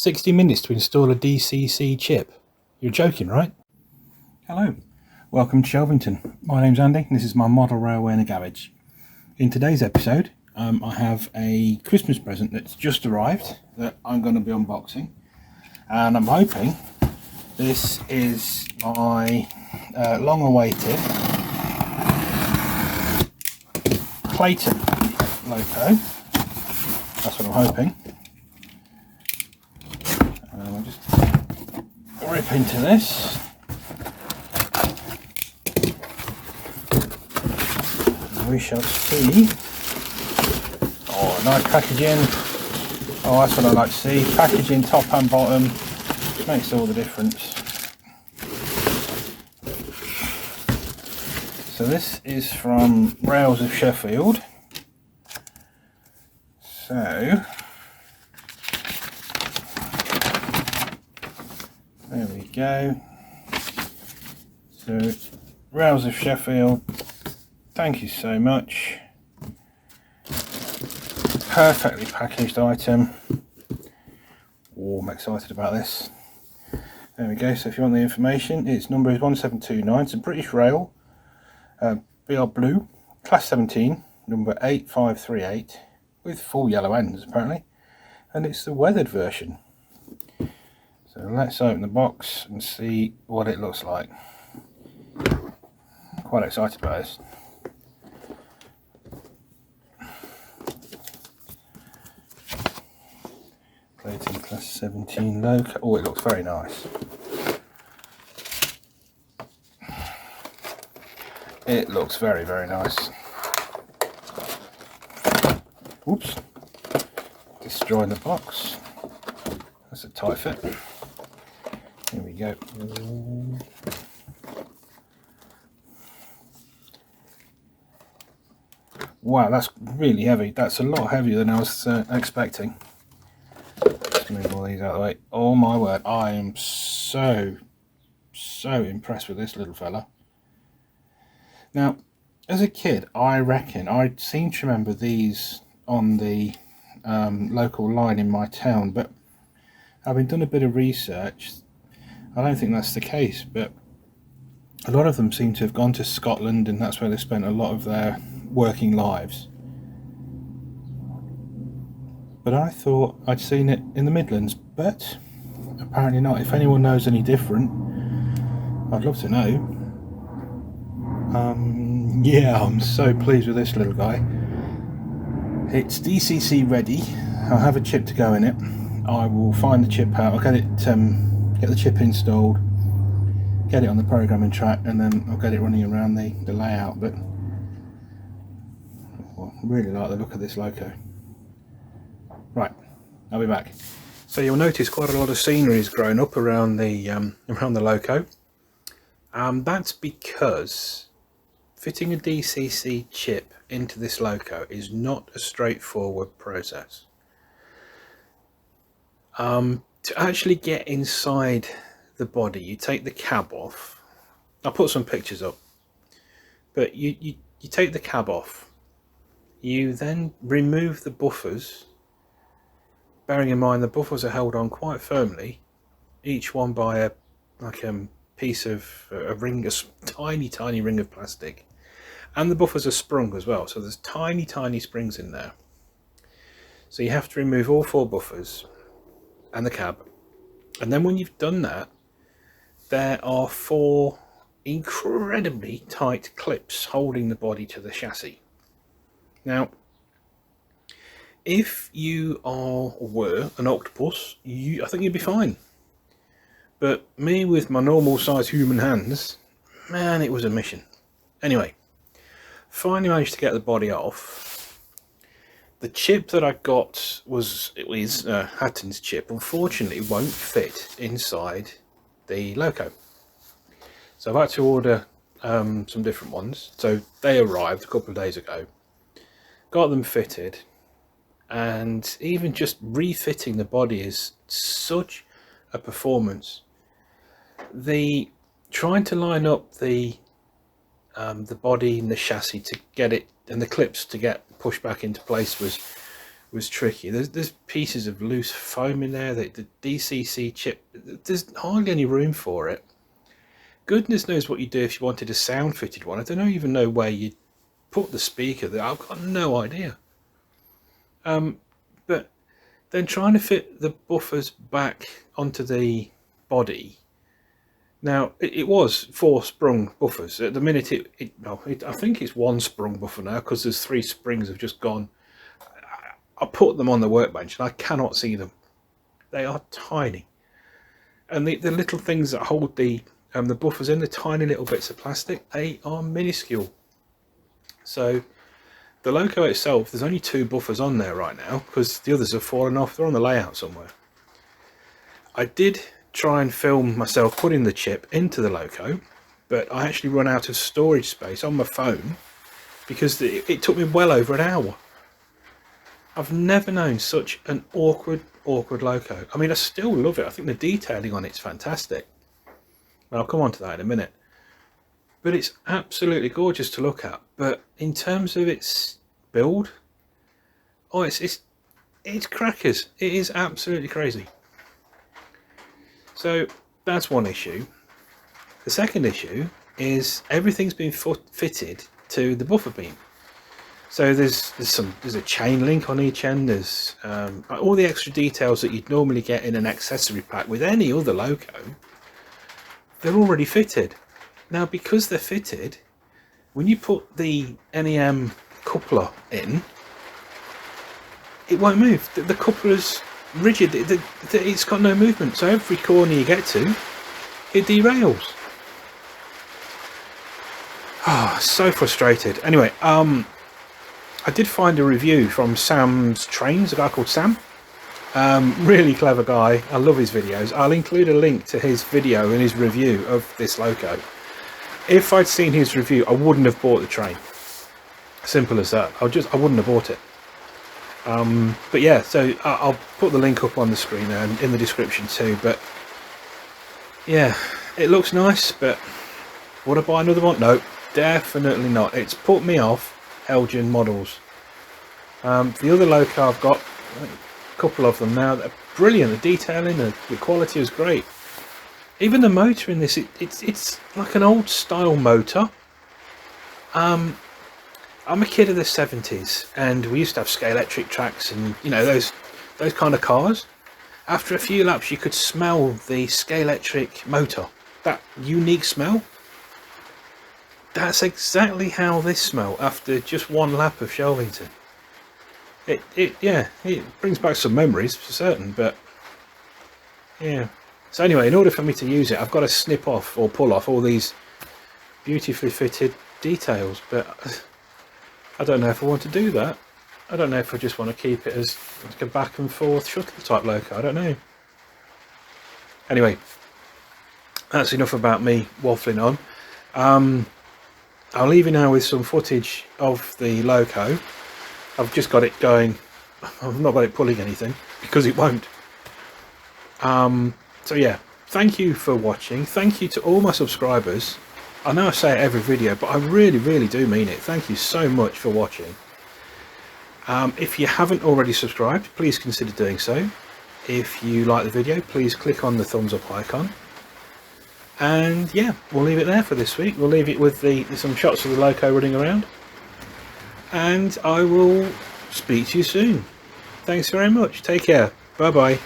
60 minutes to install a DCC chip. You're joking, right? Hello, welcome to Shelvington. My name's Andy and this is my model railway in a garage. In today's episode, I have a Christmas present that's just arrived that I'm going to be unboxing. And I'm hoping this is my long-awaited Clayton Loco. That's what I'm hoping. I'll just rip into this. And we shall see. Oh, nice packaging. Oh, that's what I like to see. Packaging top and bottom makes all the difference. So this is from Rails of Sheffield. So there we go. So Rails of Sheffield, thank you so much. Perfectly packaged item. Oh, I'm excited about this. There we go. So if you want the information, its number is 1729. It's a British Rail, BR Blue, Class 17, number 8538, with full yellow ends apparently, and it's the weathered version. So let's open the box and see what it looks like. I'm quite excited about this. Clayton Class 17 Loco. Oh, it looks very nice. It looks very, very nice. Oops. Destroying the box. That's a tight fit. Here we go. Wow, that's really heavy. That's a lot heavier than I was expecting. Let's move all these out of the way. Oh my word, I am so impressed with this little fella. Now, as a kid, I reckon I seem to remember these on the local line in my town, but having done a bit of research, I don't think that's the case. But a lot of them seem to have gone to Scotland, and that's where they spent a lot of their working lives. But I thought I'd seen it in the Midlands, but apparently not. If anyone knows any different, I'd love to know. Yeah, I'm so pleased with this little guy. It's DCC ready. I'll have a chip to go in it. I will find the chip out. I'll get it, get the chip installed, get it on the programming track, and then I'll get it running around the layout. But I really like the look of this Loco. Right, I'll be back. So you'll notice quite a lot of scenery has grown up around the Loco. That's because fitting a DCC chip into this Loco is not a straightforward process. To actually get inside the body, you take the cab off. I'll put some pictures up. But you take the cab off. You then remove the buffers. Bearing in mind the buffers are held on quite firmly, each one by a piece of a ring, a tiny ring of plastic. And the buffers are sprung as well, so there's tiny springs in there. So you have to remove all 4 buffers and the cab. And then when you've done that, there are 4 incredibly tight clips holding the body to the chassis. Now, if you were an octopus, I think you'd be fine. But me with my normal size human hands, man, it was a mission. Anyway, finally managed to get the body off. The chip that I got was Hatton's chip. Unfortunately, it won't fit inside the Loco. So I've had to order some different ones. So they arrived a couple of days ago. Got them fitted. And even just refitting the body is such a performance. Trying to line up the body and the chassis to get it, and the clips to get pushed back into place, was was tricky. There's pieces of loose foam in there. The DCC chip, there's hardly any room for it. Goodness knows what you do if you wanted a sound fitted one. I don't even know where you put the speaker there. I've got no idea. But then trying to fit the buffers back onto the body. Now it was 4 sprung buffers. At the minute I think it's 1 sprung buffer now, because there's 3 springs have just gone. I put them on the workbench and I cannot see them. They are tiny, and the little things that hold the buffers in, the tiny little bits of plastic, they are minuscule. So the Loco itself, there's only 2 buffers on there right now because the others have fallen off. They're on the layout somewhere. I did try and film myself putting the chip into the Loco, but I actually run out of storage space on my phone because it took me well over an hour. I've never known such an awkward Loco. I mean, I still love it. I think the detailing on it's fantastic. I'll come on to that in a minute. But it's absolutely gorgeous to look at. But in terms of its build, oh, it's crackers. It is absolutely crazy. So that's one issue. The second issue is everything's been fitted to the buffer beam. So there's a chain link on each end. There's all the extra details that you'd normally get in an accessory pack with any other Loco. They're already fitted. Now, because they're fitted, when you put the NEM coupler in, it won't move. The coupler's rigid. It's got no movement. So every corner you get to, it derails. Oh, so frustrated. Anyway, I did find a review from Sam's Trains, a guy called Sam. Really clever guy. I love his videos. I'll include a link to his video and his review of this Loco. If I'd seen his review, I wouldn't have bought the train. Simple as that. I wouldn't have bought it. But yeah, so I'll put the link up on the screen and in the description too. But yeah, it looks nice, but would I buy another one? No, definitely not. It's put me off Heljan models. The other Loco I've got, a couple of them now, they're brilliant. The detailing, the quality is great. Even the motor in this, it's like an old style motor. I'm a kid of the 70s, and we used to have Scalextric tracks and, you know, those kind of cars. After a few laps you could smell the Scalextric motor, that unique smell. That's exactly how this smelled after just 1 lap of Shelvington. It brings back some memories for certain, but yeah. So anyway, in order for me to use it, I've got to snip off or pull off all these beautifully fitted details, but I don't know if I want to do that. I don't know if I just want to keep it as like a back and forth shuttle type Loco. I don't know. Anyway, that's enough about me waffling on. I'll leave you now with some footage of the Loco. I've just got it going. I've not got it pulling anything because it won't. So yeah, thank you for watching. Thank you to all my subscribers. I know I say it every video, but I really do mean it. Thank you so much for watching. If you haven't already subscribed, please consider doing so. If you like the video, please click on the thumbs up icon. And yeah, we'll leave it there for this week. We'll leave it with some shots of the Loco running around. And I will speak to you soon. Thanks very much. Take care. Bye bye.